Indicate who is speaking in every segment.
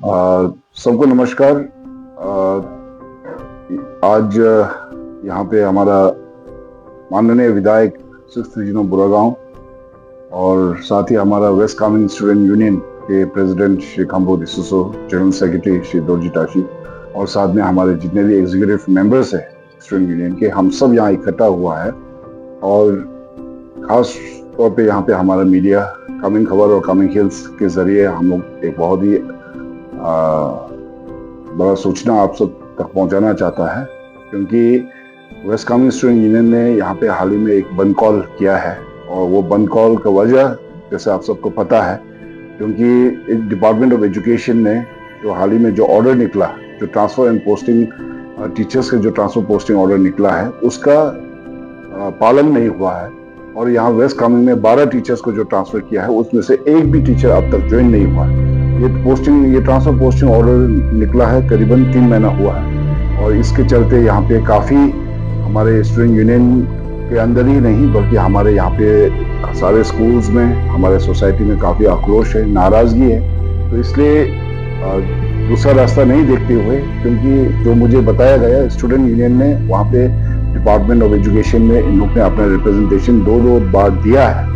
Speaker 1: सबको नमस्कार। आज यहाँ पे हमारा माननीय विधायक 6th रीजन ऑफ बुरागांव और साथ ही हमारा वेस्ट कामेंग स्टूडेंट यूनियन के प्रेसिडेंट श्री खम्बो डिसोसो, जनरल सेक्रेटरी श्री दोरजी टाशी और साथ में हमारे जितने भी एग्जीक्यूटिव मेंबर्स हैं स्टूडेंट यूनियन के, हम सब यहाँ इकट्ठा हुआ है। और खास तौर पे यहाँ पे हमारा मीडिया कामेंग खबर और कामेंग हिल्स के जरिए हम लोग एक बहुत ही बड़ा सूचना आप सब तक पहुंचाना चाहता है, क्योंकि वेस्ट कामेंग स्टूडेंट यूनियन ने यहाँ पे हाल ही में एक बंद कॉल किया है। और वो बंद कॉल का वजह जैसे आप सबको पता है, क्योंकि डिपार्टमेंट ऑफ एजुकेशन ने जो हाल ही में जो ऑर्डर निकला, जो ट्रांसफर एंड पोस्टिंग टीचर्स के जो ट्रांसफर पोस्टिंग ऑर्डर निकला है, उसका पालन नहीं हुआ है। और यहाँ वेस्ट कामेंग में 12 टीचर्स को जो ट्रांसफर किया है, उसमें से एक भी टीचर अब तक ज्वाइन नहीं हुआ है। ये ट्रांसफर पोस्टिंग ऑर्डर निकला है, करीबन 3 महीना हुआ है। और इसके चलते यहाँ पे काफी हमारे स्टूडेंट यूनियन के अंदर ही नहीं बल्कि हमारे यहाँ पे सारे स्कूल्स में, हमारे सोसाइटी में काफी आक्रोश है, नाराजगी है। तो इसलिए दूसरा रास्ता नहीं देखते हुए, क्योंकि जो मुझे बताया गया, स्टूडेंट यूनियन ने वहाँ पे डिपार्टमेंट ऑफ एजुकेशन में इन लोग ने अपना रिप्रेजेंटेशन 2 बार दिया है,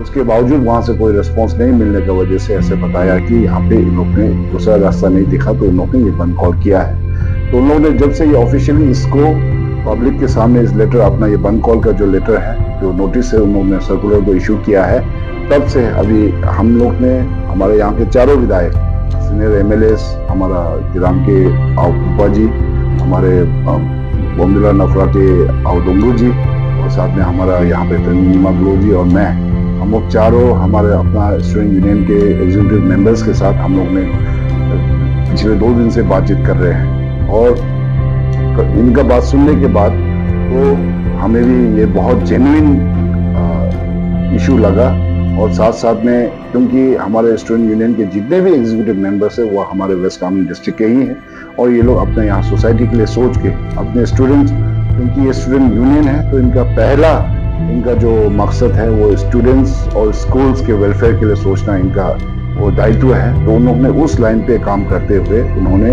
Speaker 1: उसके बावजूद वहां से कोई रिस्पॉन्स नहीं मिलने की वजह से ऐसे बताया कि यहाँ पे इन लोग ने दूसरा रास्ता नहीं दिखा, तो इन लोग ने ये बंद कॉल किया है। तो उन लोगों ने जब से ये ऑफिशियली इसको पब्लिक के सामने इस लेटर, अपना ये बंद कॉल का जो लेटर है, जो नोटिस है, उन लोगों ने सर्कुलर को इशू किया है, तब से अभी हम लोग ने, हमारे यहाँ के चारों विधायक, सीनियर MLAs, हमारा जिराम के आउपा जी, हमारे बोमदिला नफरा के आओदोंगू जी, और साथ में हमारा यहाँ पे तनीमा ग्लो जी और मैं, हम लोग चारों हमारे अपना स्टूडेंट यूनियन के एग्जीक्यूटिव मेंबर्स के साथ हम लोग ने पिछले 2 दिन से बातचीत कर रहे हैं। और इनका बात सुनने के बाद तो हमें भी ये बहुत जेन्युइन इशू लगा। और साथ साथ में, क्योंकि हमारे स्टूडेंट यूनियन के जितने भी एग्जीक्यूटिव मेंबर्स हैं वो हमारे वेस्ट कामेंग डिस्ट्रिक्ट के ही हैं, और ये लोग अपने यहाँ सोसाइटी के लिए सोच के अपने स्टूडेंट्स, क्योंकि ये स्टूडेंट यूनियन है तो इनका जो मकसद है वो स्टूडेंट्स और स्कूल्स के वेलफेयर के लिए सोचना इनका वो दायित्व है। तो उन लोगों ने उस लाइन पे काम करते हुए उन्होंने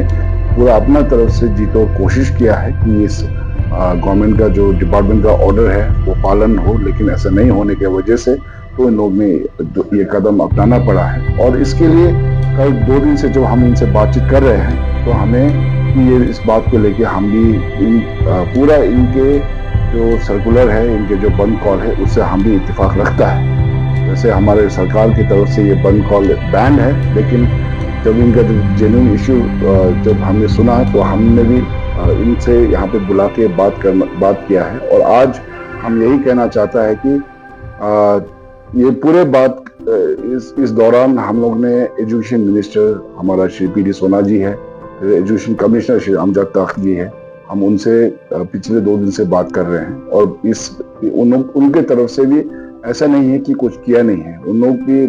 Speaker 1: पूरा अपना तरफ से जी तोड़ कोशिश किया है कि इस गवर्नमेंट का जो डिपार्टमेंट का ऑर्डर है वो पालन हो, लेकिन ऐसा नहीं होने की वजह से तो इन लोग ने ये कदम अपनाना पड़ा है। और इसके लिए कल 2 दिन से जब हम इनसे बातचीत कर रहे हैं, तो हमें ये इस बात को लेके हम भी पूरा इनके जो सर्कुलर है, इनके जो बंद कॉल है, उससे हम भी इत्तेफाक रखता है। जैसे हमारे सरकार की तरफ से ये बंद कॉल बैन है, लेकिन जब इनका जो जेन्युइन इशू जब हमने सुना, तो हमने भी इनसे यहाँ पे बुला के बात किया है। और आज हम यही कहना चाहता है कि ये पूरे बात इस दौरान हम लोग ने एजुकेशन मिनिस्टर हमारा श्री PD सोना जी है, एजुकेशन कमिश्नर श्री अमजद ताख जी है, हम उनसे पिछले 2 दिन से बात कर रहे हैं। और उनके तरफ से भी ऐसा नहीं है कि कुछ किया नहीं है, उन लोग भी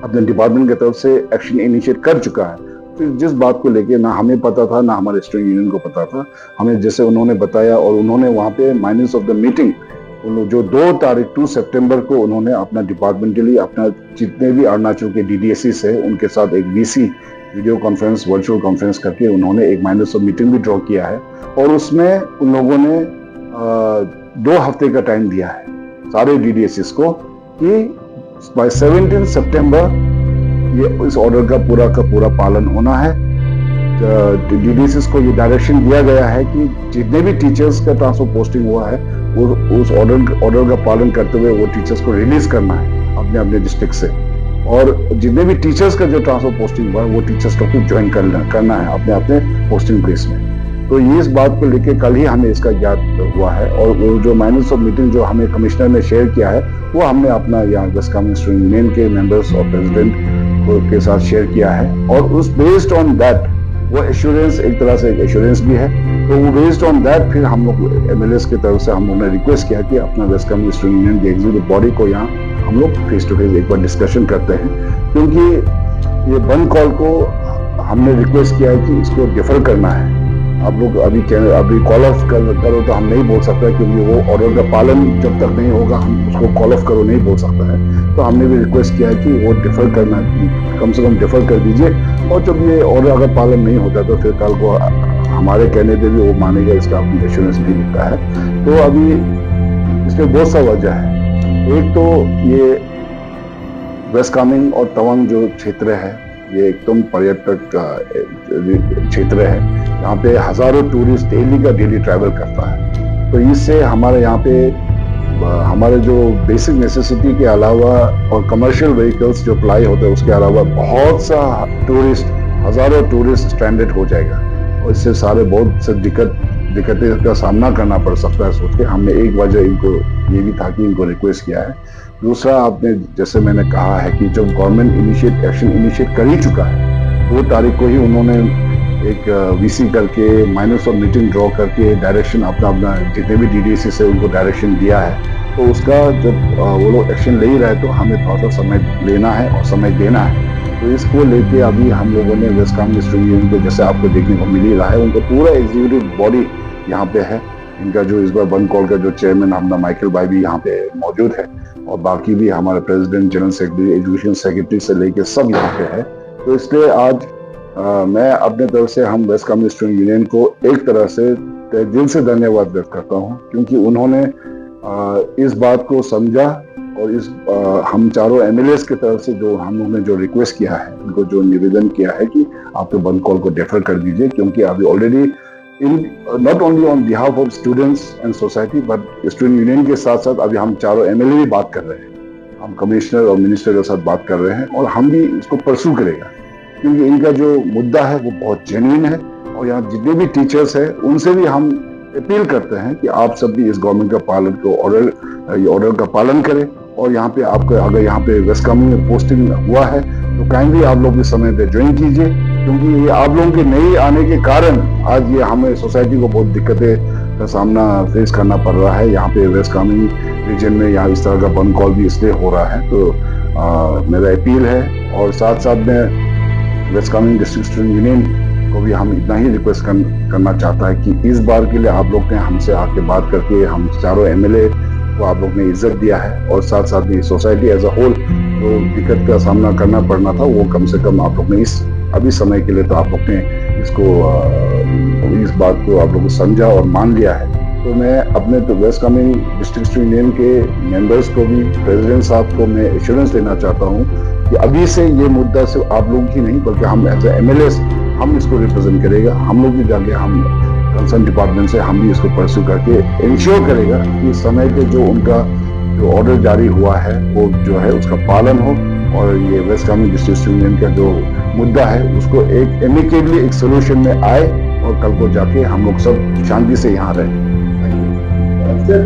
Speaker 1: अपने डिपार्टमेंट की तरफ से एक्शन इनिशिएट कर चुका है। फिर जिस बात को लेके ना हमें पता था, ना हमारे स्टूडेंट यूनियन को पता था, हमें जैसे उन्होंने बताया, और उन्होंने वहाँ पे माइनस ऑफ द मीटिंग जो 2 सितंबर को उन्होंने अपना डिपार्टमेंटली अपना जितने भी अरुणाचल के DDSEs है उनके साथ एक VC video conference, virtual conference करके उन्होंने एक माइनस ऑफ मीटिंग भी ड्रॉ किया है। और उसमें उन लोगों ने 2 हफ्ते का टाइम दिया है सारे DDSEs को कि बाय 17 सितंबर ये इस ऑर्डर का पूरा पालन होना है। DDSEs को ये डायरेक्शन दिया गया है कि जितने भी टीचर्स का ट्रांसफर पोस्टिंग हुआ है उस ऑर्डर का पालन करते हुए वो टीचर्स को रिलीज करना है अपने डिस्ट्रिक्ट से। और जितने भी टीचर्स का जो ट्रांसफर पोस्टिंग हुआ है वो टीचर्स को फिर ज्वाइन करना है अपने पोस्टिंग प्लेस में। तो ये इस बात को लेके कल ही हमें इसका ज्ञात हुआ है। और वो जो माइनस ऑफ मीटिंग जो हमें कमिश्नर ने शेयर किया है, वो हमने अपना यहाँ वेस्ट कामेंग स्टूडेंट यूनियन के मेंबर्स और प्रेसिडेंट के साथ शेयर किया है। और उस बेस्ड ऑन दैट वो एश्योरेंस, एक तरह से एश्योरेंस भी है, तो वो बेस्ड ऑन दैट फिर हम लोग MLAs की तरफ से हम लोगों ने रिक्वेस्ट किया कि अपना वेस्ट कामेंग स्टूडेंट यूनियन के एग्जीक्यूटिव बॉडी को यहाँ हम लोग फेस टू फेस एक बार डिस्कशन करते हैं। क्योंकि ये बंद कॉल को हमने रिक्वेस्ट किया है कि इसको डिफर करना है। आप लोग अभी कॉल ऑफ करो तो हम नहीं बोल सकते, क्योंकि वो ऑर्डर का पालन जब तक नहीं होगा हम उसको कॉल ऑफ करो नहीं बोल सकता है। तो हमने भी रिक्वेस्ट किया है कि वो डिफर करना, कम से कम डिफर कर दीजिए और जब ये ऑर्डर अगर पालन नहीं होता तो फिर कल को हमारे कहने पे भी वो मानेगा, इसका अपनी एश्योरेंस नहीं मिलता है। तो अभी इसमें बहुत सा वजह है। एक तो ये वेस्ट कामेंग और तवांग जो क्षेत्र है ये एकदम पर्यटक क्षेत्र है। यहाँ पे हजारों टूरिस्ट डेली ट्रैवल करता है। तो इससे हमारे यहाँ पे हमारे जो बेसिक नेसेसिटी के अलावा और कमर्शियल व्हीकल्स जो अप्लाई होते हैं उसके अलावा बहुत सा टूरिस्ट, हजारों टूरिस्ट स्ट्रैंडेड हो जाएगा और इससे सारे बहुत से दिक्कतें का सामना करना पड़ सकता है। सोच के हमने एक वजह इनको ये भी था कि इनको रिक्वेस्ट किया है। दूसरा, आपने जैसे मैंने कहा है कि जब गवर्नमेंट एक्शन इनिशिएट कर ही चुका है, 2 तारीख को ही उन्होंने एक वीसी करके माइनस और मीटिंग ड्रॉ करके डायरेक्शन अपना जितने भी डीडीसी से उनको डायरेक्शन दिया है। तो उसका जब वो लोग एक्शन ले ही रहे तो हमें थोड़ा सा समय लेना है और समय देना है। तो इसको लेके अभी हम लोगों ने वेस्ट कामेंग स्टूडेंट यूनियन को, जैसे आपको देखने को मिल ही रहा है, उनका पूरा एग्जीक्यूटिव बॉडी यहाँ पे है। इनका जो इस बार वन कॉल का जो चेयरमैन अपना माइकल भाई भी यहाँ पे मौजूद है और बाकी भी हमारे president, general secretary, education secretary से लेके सब यहाँ पे है। तो इसलिए आज मैं अपने तरफ से हम वेस्ट कामेंग स्टूडेंट यूनियन को एक तरह से दिल से धन्यवाद व्यक्त करता हूँ, क्योंकि उन्होंने इस बात को समझा और इस हम चारों एमएलएस की तरफ से जो हम लोगों ने जो रिक्वेस्ट किया है, उनको जो निवेदन किया है कि आप तो बंद कॉल को डेफर कर दीजिए, क्योंकि अभी already in not only on behalf of students and society but student union के साथ साथ अभी हम चारों एमएलए भी बात कर रहे हैं। हम कमिश्नर और मिनिस्टर के साथ बात कर रहे हैं और हम भी इसको परसू करेगा, क्योंकि इनका जो मुद्दा है वो बहुत जेन्युइन है। और यहाँ जितने भी टीचर्स हैं उनसे भी हम अपील करते हैं कि आप सब भी इस गवर्नमेंट का पालन को ऑर्डर का पालन करें। और यहाँ पे आपको अगर यहाँ पे वेस्ट कामेंग में पोस्टिंग हुआ है तो काइंडली आप लोग भी समय पे ज्वाइन कीजिए, क्योंकि ये आप लोगों के नए आने के कारण आज ये हमें सोसाइटी को बहुत दिक्कतें का सामना फेस करना पड़ रहा है। यहाँ पे वेस्ट कामेंग रीजन में यहाँ इस तरह का बंद कॉल भी इसलिए हो रहा है। तो मेरा अपील है और साथ साथ में West Kameng district student union को भी हम इतना ही रिक्वेस्ट करना चाहता है कि इस बार के लिए आप लोग ने हमसे आके बात करके हम चारों एमएलए को आप लोग ने इज्जत दिया है और साथ साथ में सोसाइटी एज अ होल जो दिक्कत का सामना करना पड़ना था वो कम से कम आप लोग ने इस अभी समय के लिए तो आप लोग ने इसको इस बात को आप लोग को समझा और मान लिया है। तो मैं अपने तो West Kameng district student union के मेंबर्स को भी, प्रेसिडेंट साहब को मैं एश्योरेंस देना चाहता हूँ कि अभी से ये मुद्दा सिर्फ आप लोग ही नहीं बल्कि हम एज एमएलएस हम इसको रिप्रेजेंट करेगा। हम लोग भी जाके हम कंसर्न डिपार्टमेंट से हम भी इसको परस्यू करके इंश्योर करेगा कि समय पे जो उनका जो ऑर्डर जारी हुआ है वो जो है उसका पालन हो और ये वेस्ट कामेंग डिस्ट्रिक्ट यूनियन का जो मुद्दा है उसको एक एमिकेबली एक सोल्यूशन में आए और कल को जाके हम लोग सब शांति से यहाँ रहे।
Speaker 2: सर,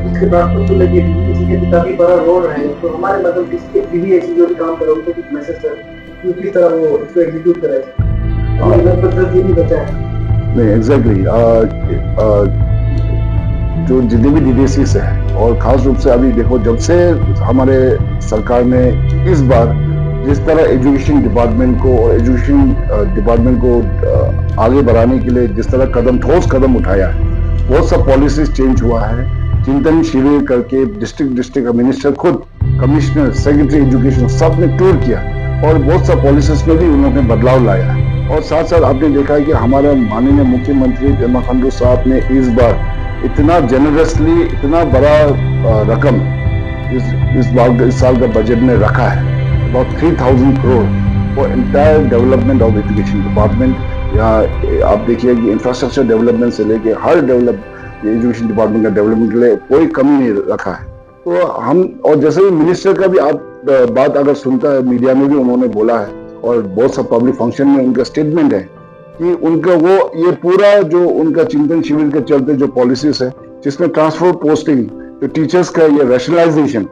Speaker 2: इसके बाद तो लगे किसी के काफी बड़ा रोल है, तो हमारे मतलब इसके डीवीएसी जो भी काम कर रहे हैं उनको कुछ मैसेज सर कि किस तरह वो इसको एग्जीक्यूट करें। हमारे लगभग 10 दिन ही बचा है।
Speaker 1: नहीं, एग्जैक्टली जो जितने भी डीडीसीस है और खास रूप से अभी देखो जब से हमारे सरकार ने इस बार जिस तरह एजुकेशन डिपार्टमेंट को और एजुकेशन डिपार्टमेंट को आगे बढ़ाने के लिए जिस तरह ठोस कदम उठाया है, बहुत सा पॉलिसीज चेंज हुआ है। चिंतन शिविर करके डिस्ट्रिक्ट मिनिस्टर खुद, कमिश्नर, सेक्रेटरी एजुकेशन सब ने टूर किया और बहुत सा पॉलिसीज में भी उन्होंने बदलाव लाया है। और साथ साथ आपने देखा है कि हमारा माननीय मुख्यमंत्री पेमा खांडू साहब ने इस बार इतना जेनरसली इतना बड़ा रकम इस साल का बजट में रखा है, about 3000 crore for entire development of education department. या आप देखिए कि इंफ्रास्ट्रक्चर डेवलपमेंट से लेके हर एजुकेशन डिपार्टमेंट का डेवलपमेंट के लिए कोई कमी नहीं रखा है। तो हम और जैसे ही मिनिस्टर का भी आप बात अगर सुनता है, मीडिया में भी उन्होंने बोला है और बहुत सा पब्लिक फंक्शन में उनका स्टेटमेंट है कि उनका वो ये पूरा जो उनका चिंतन शिविर के चलते जो पॉलिसीज है जिसमें ट्रांसफर पोस्टिंग, जो टीचर्स का ये रैशनलाइजेशन,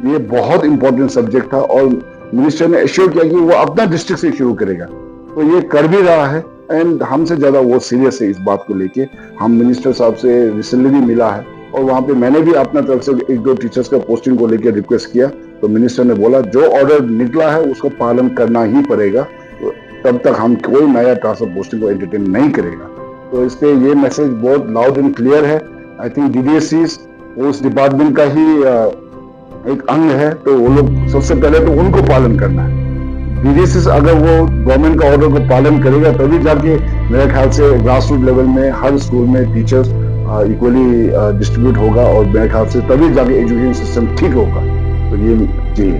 Speaker 1: ये बहुत इंपॉर्टेंट सब्जेक्ट था और मिनिस्टर ने एश्योर किया कि वो अपना डिस्ट्रिक्ट से शुरू करेगा। तो ये कर भी रहा है एंड हमसे ज्यादा वो सीरियस है इस बात को लेके। हम मिनिस्टर साहब से रिसेंटली भी मिला है और वहां पे मैंने भी अपना तरफ से 1-2 टीचर्स का पोस्टिंग को लेकर रिक्वेस्ट किया, तो मिनिस्टर ने बोला जो ऑर्डर निकला है उसको पालन करना ही पड़ेगा, तो तब तक हम कोई नया ट्रांसफर पोस्टिंग को एंटरटेन नहीं करेगा। तो इस पे ये मैसेज बहुत लाउड एंड क्लियर है। आई थिंक डीडीएससीज उस डिपार्टमेंट का ही एक अंग है, तो वो लोग सबसे पहले तो उनको पालन करना है। डीडीएसएस अगर वो गवर्नमेंट का ऑर्डर को पालन करेगा तभी जाके मेरे ख्याल से ग्रास रूट लेवल में हर स्कूल में टीचर्स इक्वली डिस्ट्रीब्यूट होगा और मेरे ख्याल से तभी जाके एजुकेशन सिस्टम ठीक होगा। तो ये जी